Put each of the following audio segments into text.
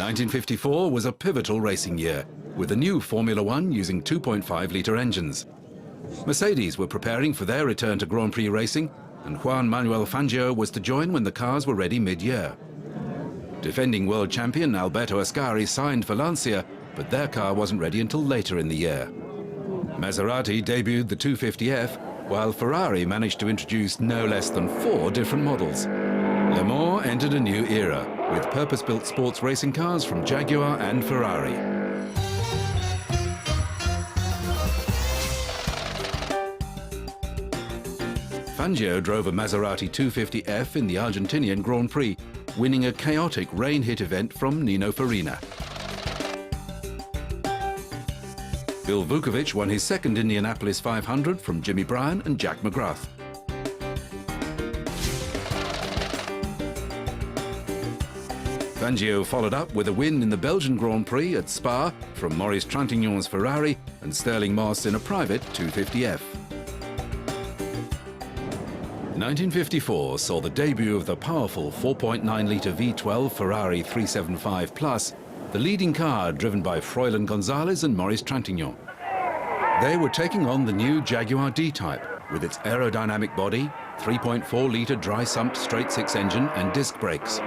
1954 was a pivotal racing year, with the new Formula One using 2.5-litre engines. Mercedes were preparing for their return to Grand Prix racing, and Juan Manuel Fangio was to join when the cars were ready mid-year. Defending world champion Alberto Ascari signed for Lancia, but their car wasn't ready until later in the year. Maserati debuted the 250F, while Ferrari managed to introduce no less than 4 different models. Le Mans entered a new era, with purpose-built sports racing cars from Jaguar and Ferrari. Fangio drove a Maserati 250F in the Argentinian Grand Prix, winning a chaotic rain-hit event from Nino Farina. Bill Vukovic won his second Indianapolis 500 from Jimmy Bryan and Jack McGrath. Fangio followed up with a win in the Belgian Grand Prix at Spa from Maurice Trintignant's Ferrari and Sterling Moss in a private 250F. 1954 saw the debut of the powerful 4.9-litre V12 Ferrari 375 Plus, the leading car driven by Froilan Gonzalez and Maurice Trintignant. They were taking on the new Jaguar D-Type with its aerodynamic body, 3.4-litre dry-sumped straight-six engine and disc brakes.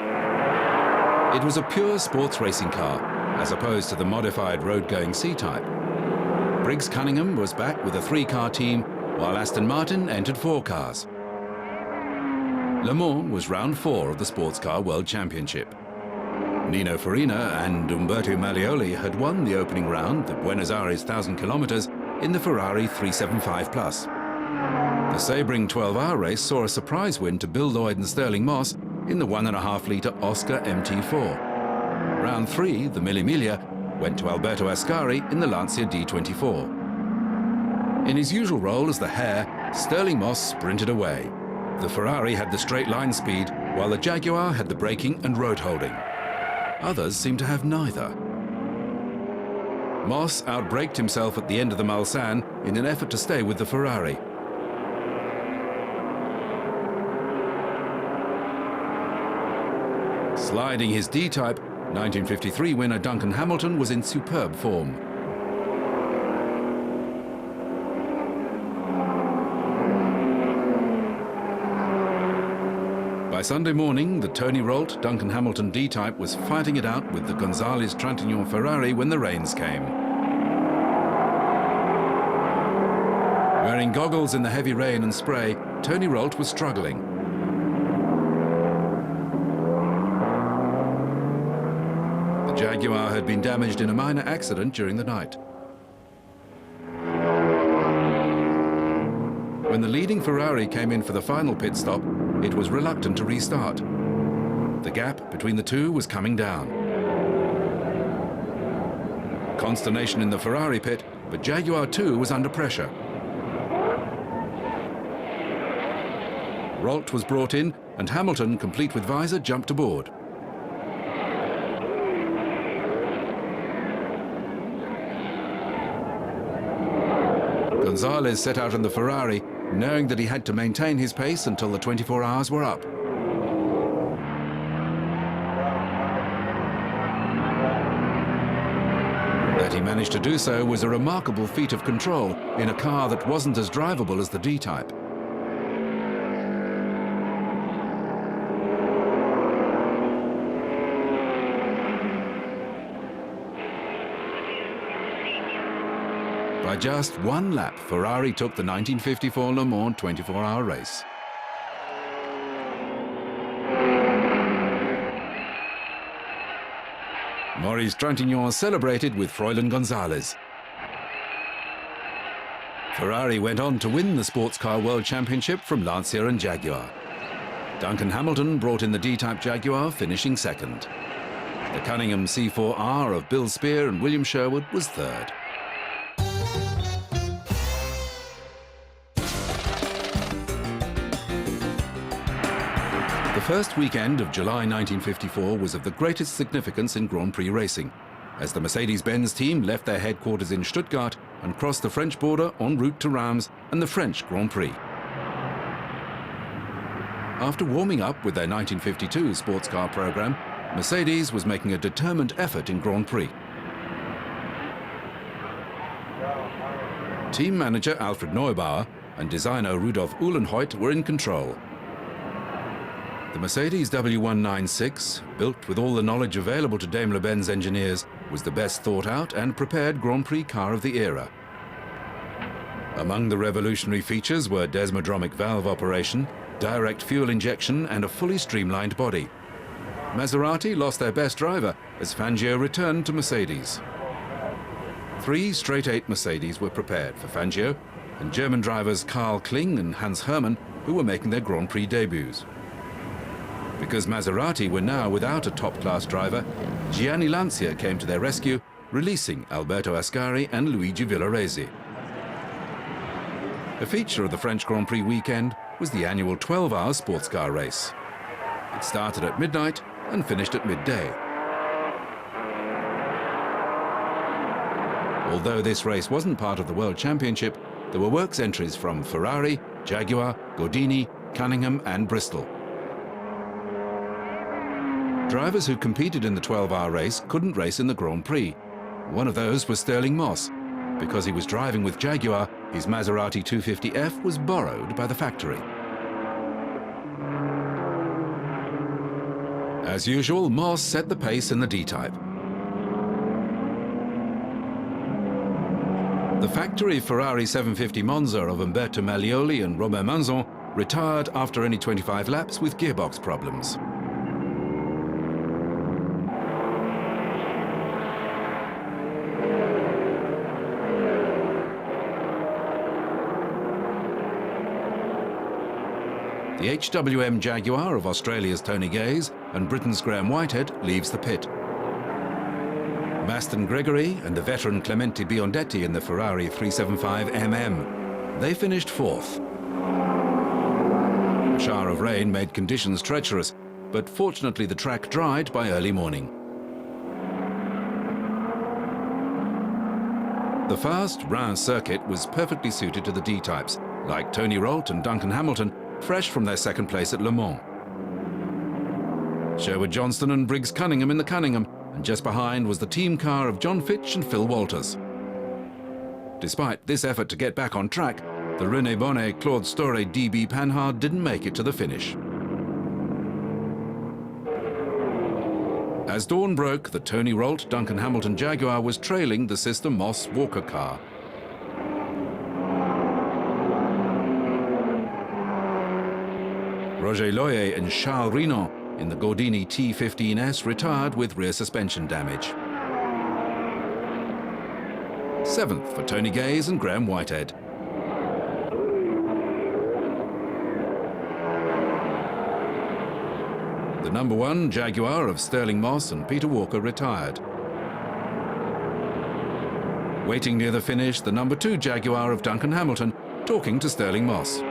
It was a pure sports racing car, as opposed to the modified road-going C-Type. Briggs Cunningham was back with a 3-car team, while Aston Martin entered 4 cars. Le Mans was round 4 of the Sports Car World Championship. Nino Farina and Umberto Maglioli had won the opening round, the Buenos Aires 1,000 kilometers, in the Ferrari 375 Plus. The sabring 12-hour race saw a surprise win to Bill Lloyd and Sterling Moss in the 1.5-litre Oscar MT4. Round 3, the Mille Miglia, went to Alberto Ascari in the Lancia D24. In his usual role as the hare, Sterling Moss sprinted away. The Ferrari had the straight line speed, while the Jaguar had the braking and road holding. Others seemed to have neither. Moss outbraked himself at the end of the Mulsanne in an effort to stay with the Ferrari. Sliding his D-Type, 1953 winner Duncan Hamilton was in superb form. By Sunday morning, the Tony Rolt Duncan Hamilton D-Type was fighting it out with the Gonzalez Trintignant Ferrari when the rains came. Wearing goggles in the heavy rain and spray, Tony Rolt was struggling. The Jaguar had been damaged in a minor accident during the night. When the leading Ferrari came in for the final pit stop, it was reluctant to restart. The gap between the two was coming down. Consternation in the Ferrari pit, but Jaguar too was under pressure. Rolt was brought in, and Hamilton, complete with visor, jumped aboard. Gonzalez set out in the Ferrari, knowing that he had to maintain his pace until the 24 hours were up. That he managed to do so was a remarkable feat of control in a car that wasn't as drivable as the D-Type. By just 1 lap, Ferrari took the 1954 Le Mans 24-hour race. Maurice Trintignant celebrated with Froilan Gonzalez. Ferrari went on to win the Sports Car World Championship from Lancia and Jaguar. Duncan Hamilton brought in the D-Type Jaguar, finishing second. The Cunningham C4R of Bill Spear and William Sherwood was third. The first weekend of July 1954 was of the greatest significance in Grand Prix racing, as the Mercedes-Benz team left their headquarters in Stuttgart and crossed the French border en route to Reims and the French Grand Prix. After warming up with their 1952 sports car program, Mercedes was making a determined effort in Grand Prix. Team manager Alfred Neubauer and designer Rudolf Uhlenhout were in control. The Mercedes W196, built with all the knowledge available to Daimler-Benz engineers, was the best thought out and prepared Grand Prix car of the era. Among the revolutionary features were desmodromic valve operation, direct fuel injection and a fully streamlined body. Maserati lost their best driver as Fangio returned to Mercedes. 3 straight-8 Mercedes were prepared for Fangio and German drivers Karl Kling and Hans Hermann, who were making their Grand Prix debuts. Because Maserati were now without a top-class driver, Gianni Lancia came to their rescue, releasing Alberto Ascari and Luigi Villoresi. A feature of the French Grand Prix weekend was the annual 12-hour sports car race. It started at midnight and finished at midday. Although this race wasn't part of the World Championship, there were works entries from Ferrari, Jaguar, Gordini, Cunningham and Bristol. Drivers who competed in the 12-hour race couldn't race in the Grand Prix. One of those was Stirling Moss. Because he was driving with Jaguar, his Maserati 250F was borrowed by the factory. As usual, Moss set the pace in the D-Type. The factory Ferrari 750 Monza of Umberto Maglioli and Robert Manzon retired after only 25 laps with gearbox problems. The HWM Jaguar of Australia's Tony Gaze and Britain's Graham Whitehead leaves the pit. Maston Gregory and the veteran Clemente Biondetti in the Ferrari 375mm. They finished 4th. A shower of rain made conditions treacherous, but fortunately the track dried by early morning. The fast, round circuit was perfectly suited to the D-types, like Tony Rolt and Duncan Hamilton, fresh from their second place at Le Mans. Sherwood Johnston and Briggs Cunningham in the Cunningham, and just behind was the team car of John Fitch and Phil Walters. Despite this effort to get back on track, the René Bonnet Claude Storey DB Panhard didn't make it to the finish. As dawn broke, the Tony Rolt Duncan Hamilton Jaguar was trailing the sister Moss Walker car. Roger Loyer and Charles Rinon in the Gordini T15S retired with rear suspension damage. 7th for Tony Gaze and Graham Whitehead. The number 1 Jaguar of Stirling Moss and Peter Walker retired. Waiting near the finish, the number 2 Jaguar of Duncan Hamilton, talking to Stirling Moss.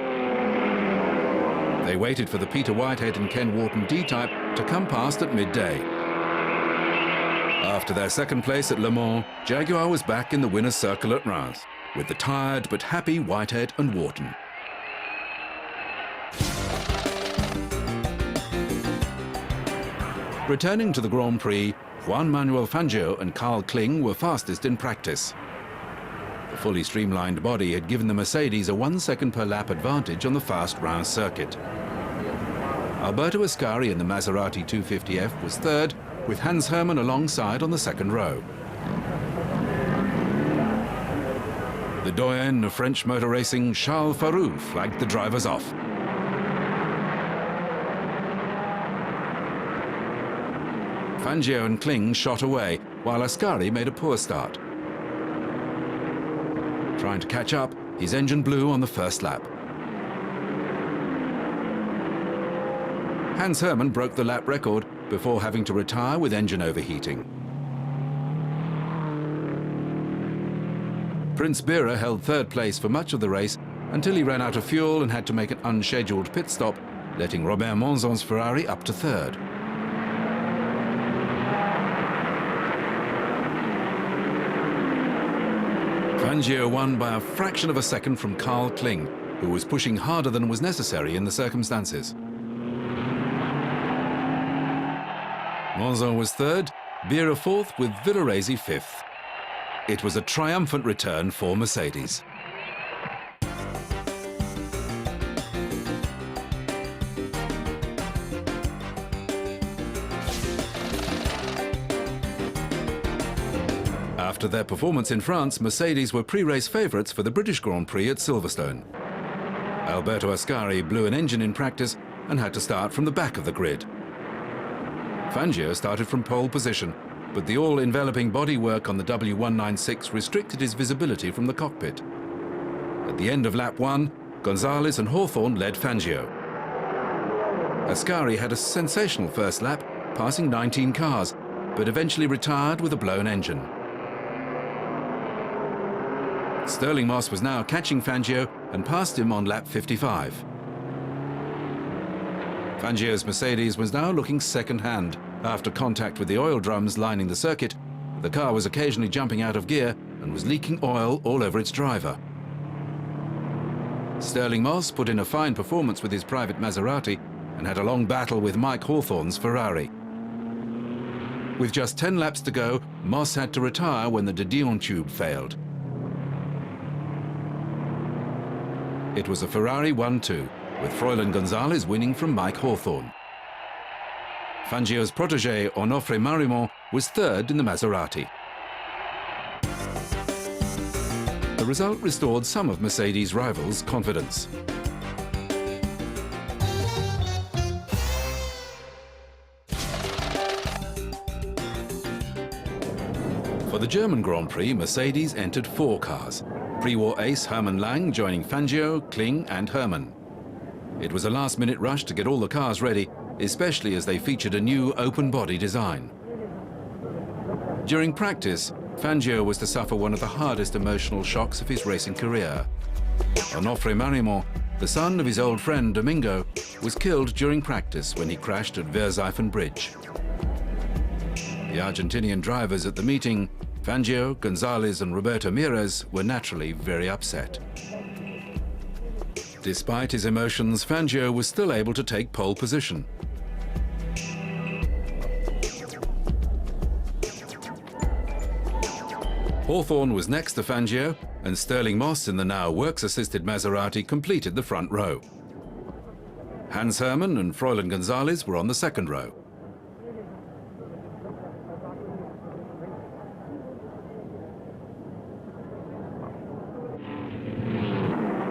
They waited for the Peter Whitehead and Ken Wharton D-Type to come past at midday. After their second place at Le Mans, Jaguar was back in the winner's circle at Reims, with the tired but happy Whitehead and Wharton. Returning to the Grand Prix, Juan Manuel Fangio and Karl Kling were fastest in practice. The fully streamlined body had given the Mercedes a 1 second per lap advantage on the fast round circuit. Alberto Ascari in the Maserati 250F was 3rd, with Hans Hermann alongside on the 2nd row. The doyen of French motor racing, Charles Faroux, flagged the drivers off. Fangio and Kling shot away, while Ascari made a poor start. Trying to catch up, his engine blew on the first lap. Hans Hermann broke the lap record before having to retire with engine overheating. Prince Bira held 3rd place for much of the race until he ran out of fuel and had to make an unscheduled pit stop, letting Robert Manzon's Ferrari up to 3rd. Fangio won by a fraction of a second from Karl Kling, who was pushing harder than was necessary in the circumstances. Monzon was third, Bira fourth, with Villoresi fifth. It was a triumphant return for Mercedes. After their performance in France, Mercedes were pre-race favourites for the British Grand Prix at Silverstone. Alberto Ascari blew an engine in practice and had to start from the back of the grid. Fangio started from pole position, but the all-enveloping bodywork on the W196 restricted his visibility from the cockpit. At the end of lap 1, Gonzalez and Hawthorne led Fangio. Ascari had a sensational first lap, passing 19 cars, but eventually retired with a blown engine. Stirling Moss was now catching Fangio and passed him on lap 55. Fangio's Mercedes was now looking second-hand. After contact with the oil drums lining the circuit, the car was occasionally jumping out of gear and was leaking oil all over its driver. Stirling Moss put in a fine performance with his private Maserati and had a long battle with Mike Hawthorne's Ferrari. With just 10 laps to go, Moss had to retire when the de Dion tube failed. It was a Ferrari 1-2, with Froilan Gonzalez winning from Mike Hawthorne. Fangio's protégé, Onofre Marimón, was third in the Maserati. The result restored some of Mercedes' rivals' confidence. For the German Grand Prix, Mercedes entered 4 cars. Pre-war ace Hermann Lang joining Fangio, Kling and Hermann. It was a last-minute rush to get all the cars ready, especially as they featured a new open-body design. During practice, Fangio was to suffer one of the hardest emotional shocks of his racing career. Onofre Marimón, the son of his old friend Domingo, was killed during practice when he crashed at Verzeifen Bridge. The Argentinian drivers at the meeting, Fangio, Gonzalez and Roberto Mires, were naturally very upset. Despite his emotions, Fangio was still able to take pole position. Hawthorne was next to Fangio, and Stirling Moss in the now works-assisted Maserati completed the front row. Hans Hermann and Froilan Gonzalez were on the second row.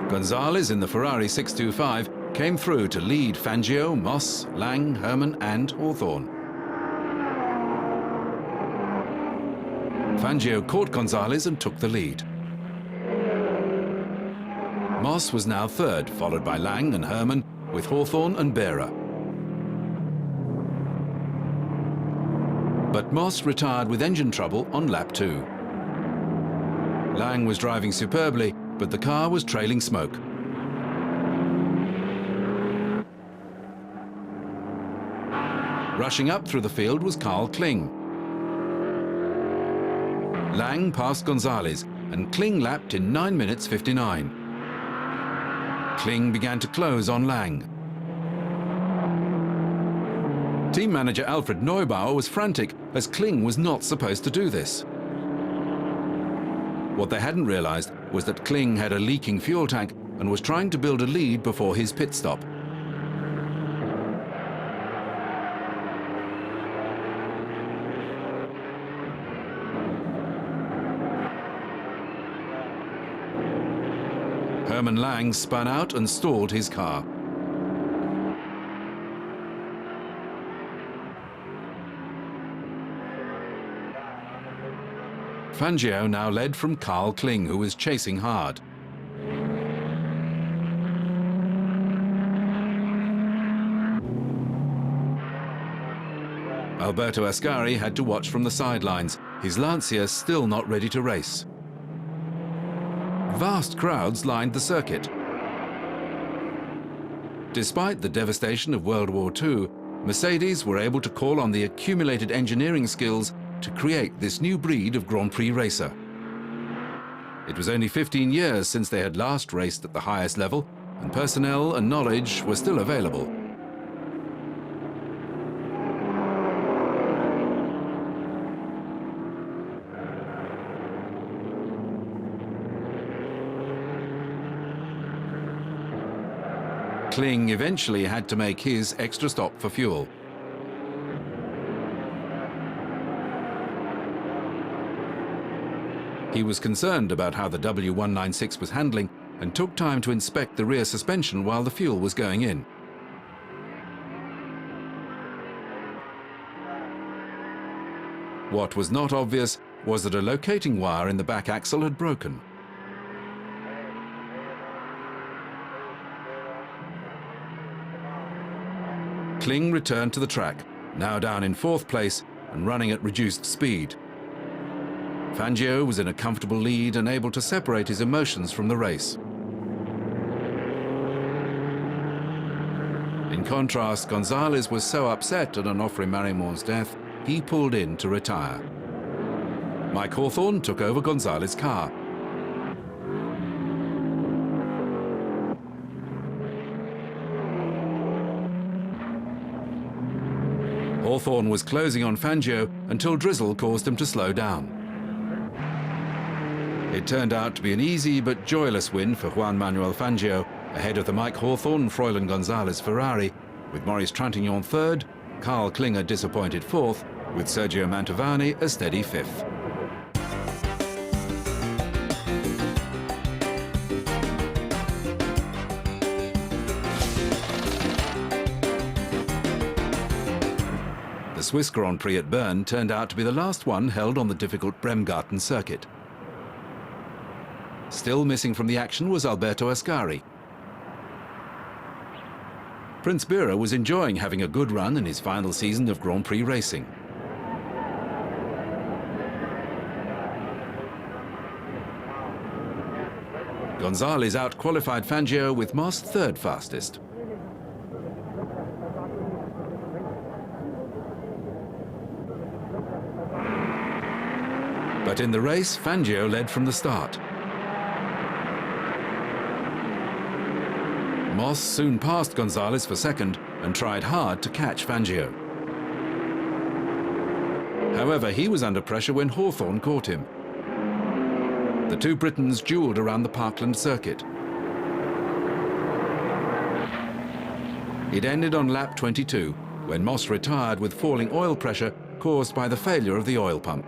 Gonzalez in the Ferrari 625 came through to lead Fangio, Moss, Lang, Hermann and Hawthorne. Fangio caught Gonzalez and took the lead. Moss was now third, followed by Lang and Hermann, with Hawthorne and Bera. But Moss retired with engine trouble on lap 2. Lang was driving superbly, but the car was trailing smoke. Rushing up through the field was Carl Kling. Lang passed Gonzalez, and Kling lapped in 9 minutes 59. Kling began to close on Lang. Team manager Alfred Neubauer was frantic, as Kling was not supposed to do this. What they hadn't realized was that Kling had a leaking fuel tank and was trying to build a lead before his pit stop. Hermann Lang spun out and stalled his car. Fangio now led from Carl Kling, who was chasing hard. Alberto Ascari had to watch from the sidelines, his Lancia still not ready to race. Vast crowds lined the circuit. Despite the devastation of World War II, Mercedes were able to call on the accumulated engineering skills to create this new breed of Grand Prix racer. It was only 15 years since they had last raced at the highest level, and personnel and knowledge were still available. Kling eventually had to make his extra stop for fuel. He was concerned about how the W196 was handling and took time to inspect the rear suspension while the fuel was going in. What was not obvious was that a locating wire in the back axle had broken. Kling returned to the track, now down in 4th place and running at reduced speed. Fangio was in a comfortable lead and able to separate his emotions from the race. In contrast, Gonzalez was so upset at Onofre Marimon's death, he pulled in to retire. Mike Hawthorne took over Gonzalez's car. Hawthorne was closing on Fangio until drizzle caused him to slow down. It turned out to be an easy but joyless win for Juan Manuel Fangio, ahead of the Mike Hawthorne-Froilan Gonzalez Ferrari, with Maurice Trintignant 3rd, Carl Klinger disappointed 4th, with Sergio Mantovani a steady 5th. The Swiss Grand Prix at Bern turned out to be the last one held on the difficult Bremgarten circuit. Still missing from the action was Alberto Ascari. Prince Bira was enjoying having a good run in his final season of Grand Prix racing. Gonzalez out-qualified Fangio with Moss 3rd fastest. But in the race, Fangio led from the start. Moss soon passed Gonzalez for 2nd and tried hard to catch Fangio. However, he was under pressure when Hawthorne caught him. The two Britons duelled around the Parkland circuit. It ended on lap 22, when Moss retired with falling oil pressure caused by the failure of the oil pump.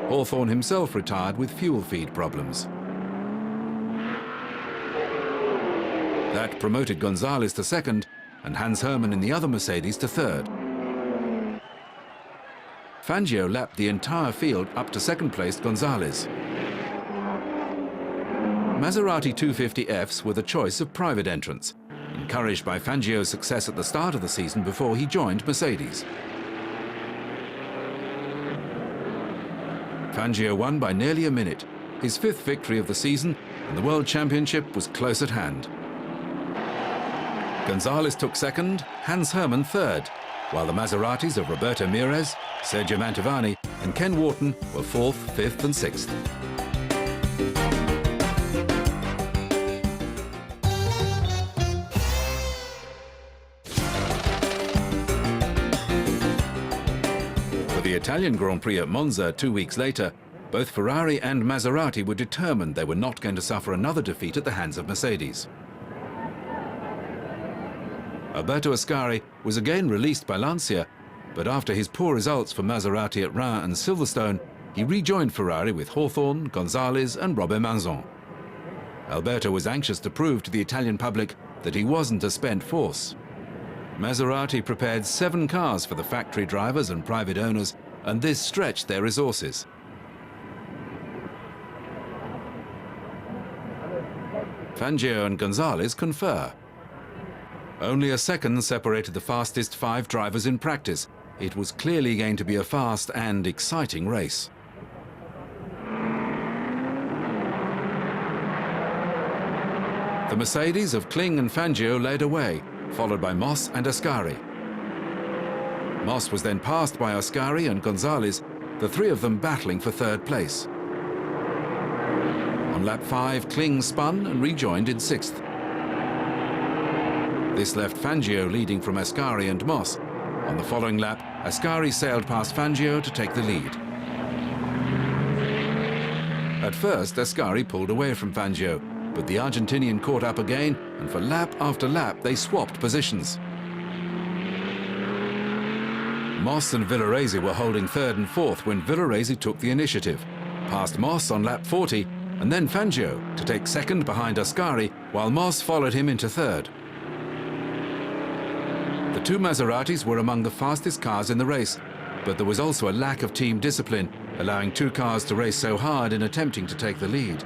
Hawthorne himself retired with fuel feed problems. That promoted Gonzalez to 2nd and Hans Hermann in the other Mercedes to 3rd. Fangio lapped the entire field up to 2nd placed Gonzalez. Maserati 250Fs were the choice of private entrants, encouraged by Fangio's success at the start of the season before he joined Mercedes. Fangio won by nearly a minute, his 5th victory of the season, and the World Championship was close at hand. Gonzalez took 2nd, Hans Hermann 3rd, while the Maseratis of Roberto Mires, Sergio Mantovani and Ken Wharton were 4th, 5th and 6th. For the Italian Grand Prix at Monza 2 weeks later, both Ferrari and Maserati were determined they were not going to suffer another defeat at the hands of Mercedes. Alberto Ascari was again released by Lancia, but after his poor results for Maserati at Reims and Silverstone, he rejoined Ferrari with Hawthorne, Gonzalez and Robert Manzon. Alberto was anxious to prove to the Italian public that he wasn't a spent force. Maserati prepared 7 cars for the factory drivers and private owners, and this stretched their resources. Fangio and Gonzalez confer. Only a 2nd separated the fastest 5 drivers in practice. It was clearly going to be a fast and exciting race. The Mercedes of Kling and Fangio led away, followed by Moss and Ascari. Moss was then passed by Ascari and Gonzalez, the 3 of them battling for 3rd place. On lap 5, Kling spun and rejoined in 6th. This left Fangio leading from Ascari and Moss. On the following lap, Ascari sailed past Fangio to take the lead. At first, Ascari pulled away from Fangio, but the Argentinian caught up again, and for lap after lap they swapped positions. Moss and Villarese were holding third and fourth when Villarese took the initiative, past Moss on lap 40, and then Fangio to take second behind Ascari, while Moss followed him into third. The two Maseratis were among the fastest cars in the race, but there was also a lack of team discipline, allowing two cars to race so hard in attempting to take the lead.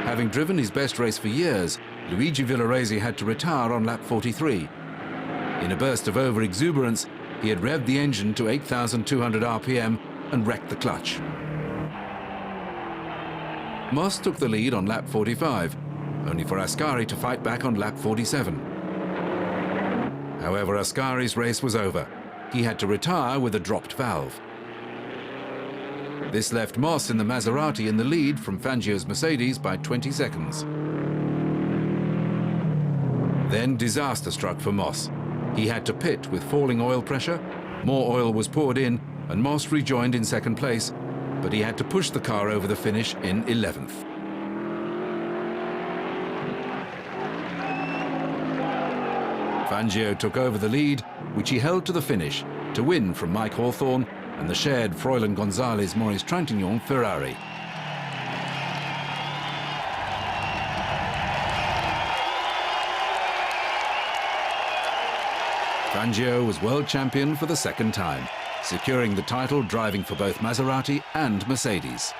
Having driven his best race for years, Luigi Villarese had to retire on lap 43. In a burst of over-exuberance, he had revved the engine to 8,200 RPM and wrecked the clutch. Moss took the lead on lap 45, only for Ascari to fight back on lap 47. However, Ascari's race was over. He had to retire with a dropped valve. This left Moss in the Maserati in the lead from Fangio's Mercedes by 20 seconds. Then disaster struck for Moss. He had to pit with falling oil pressure, more oil was poured in, and Moss rejoined in second place, but he had to push the car over the finish in 11th. Fangio took over the lead, which he held to the finish, to win from Mike Hawthorne and the shared Froilan Gonzalez-Maurice Trintignant Ferrari. Fangio was world champion for the second time, securing the title driving for both Maserati and Mercedes.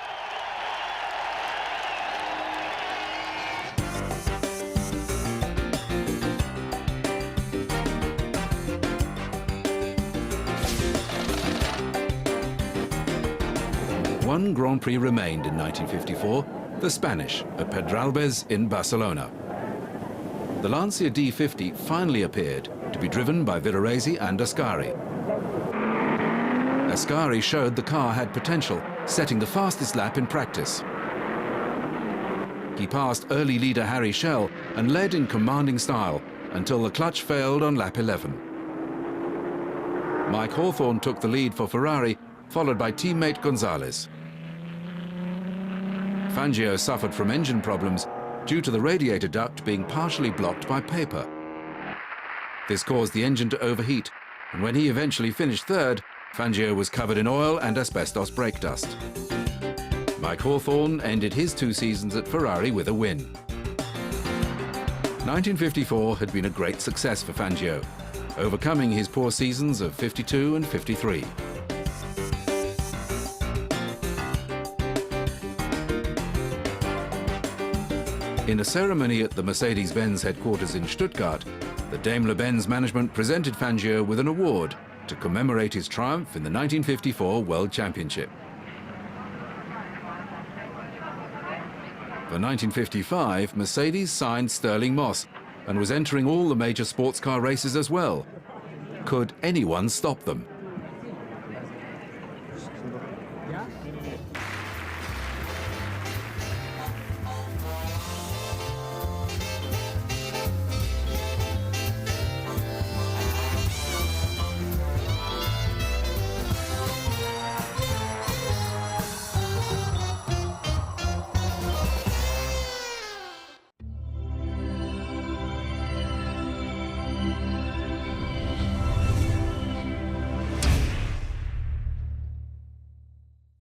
One Grand Prix remained in 1954, the Spanish at Pedralbes in Barcelona. The Lancia D50 finally appeared, to be driven by Villarese and Ascari. Ascari showed the car had potential, setting the fastest lap in practice. He passed early leader Harry Schell and led in commanding style until the clutch failed on lap 11. Mike Hawthorne took the lead for Ferrari, followed by teammate Gonzalez. Fangio suffered from engine problems due to the radiator duct being partially blocked by paper. This caused the engine to overheat, and when he eventually finished third, Fangio was covered in oil and asbestos brake dust. Mike Hawthorne ended his 2 seasons at Ferrari with a win. 1954 had been a great success for Fangio, overcoming his poor seasons of 52 and 53. In a ceremony at the Mercedes-Benz headquarters in Stuttgart, the Daimler-Benz management presented Fangio with an award to commemorate his triumph in the 1954 World Championship. For 1955, Mercedes signed Sterling Moss and was entering all the major sports car races as well. Could anyone stop them?